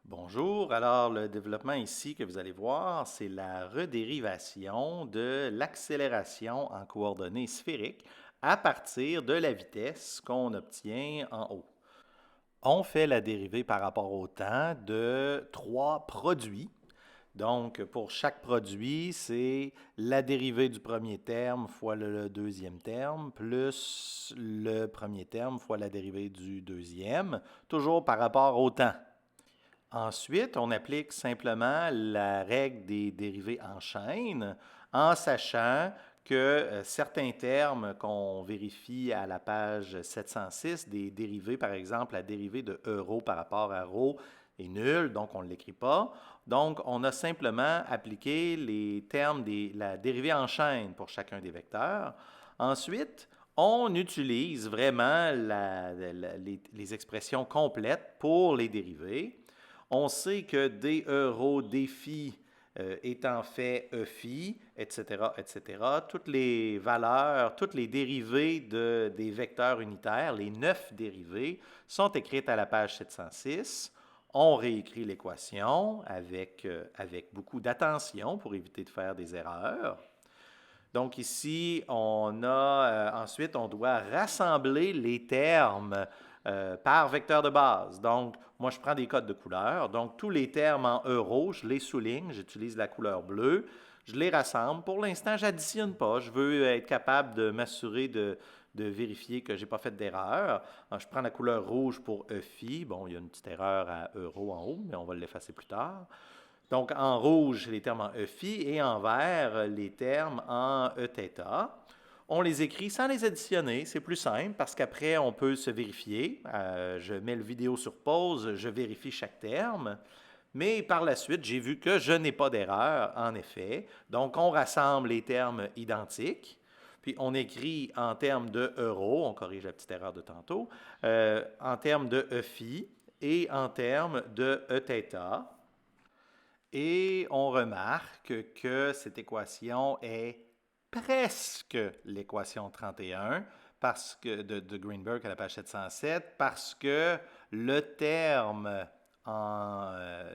Bonjour, alors le développement ici que vous allez voir, c'est la redérivation de l'accélération en coordonnées sphériques à partir de la vitesse qu'on obtient en haut. On fait la dérivée par rapport au temps de trois produits. Donc, pour chaque produit, c'est la dérivée du premier terme fois le deuxième terme, plus le premier terme fois la dérivée du deuxième, toujours par rapport au temps. Ensuite, on applique simplement la règle des dérivés en chaîne en sachant que certains termes qu'on vérifie à la page 706, des dérivés, par exemple, la dérivée de euro par rapport à rho est nulle, donc on ne l'écrit pas. Donc, on a simplement appliqué les termes de la dérivée en chaîne pour chacun des vecteurs. Ensuite, on utilise vraiment les expressions complètes pour les dérivés. On sait que d rho, d phi est en fait e phi, etc., etc. Toutes les valeurs, toutes les dérivées des vecteurs unitaires, les 9 dérivées, sont écrites à la page 706. On réécrit l'équation avec beaucoup d'attention pour éviter de faire des erreurs. Donc ici, ensuite, on doit rassembler les termes par vecteur de base. Donc, moi, je prends des codes de couleur. Donc, tous les termes en euros, je les souligne, j'utilise la couleur bleue, je les rassemble. Pour l'instant, je n'additionne pas. Je veux être capable de m'assurer de vérifier que je n'ai pas fait d'erreur. Je prends la couleur rouge pour EFI. Bon, il y a une petite erreur à euro en haut, mais on va l'effacer plus tard. Donc, en rouge, les termes en EFI et en vert, les termes en Eθ. On les écrit sans les additionner, c'est plus simple parce qu'après, on peut se vérifier. Je mets le vidéo sur pause, je vérifie chaque terme. Mais par la suite, j'ai vu que je n'ai pas d'erreur, en effet. Donc, on rassemble les termes identiques. Puis, on écrit en termes de euro, on corrige la petite erreur de tantôt, en termes de EFI et en termes de Eθ. Et on remarque que cette équation est presque l'équation 31 de Greenberg à la page 707 parce que le terme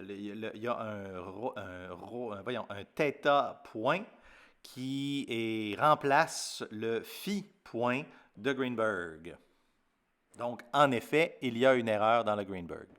il y a un θ point remplace le phi point de Greenberg. Donc, en effet, il y a une erreur dans le Greenberg.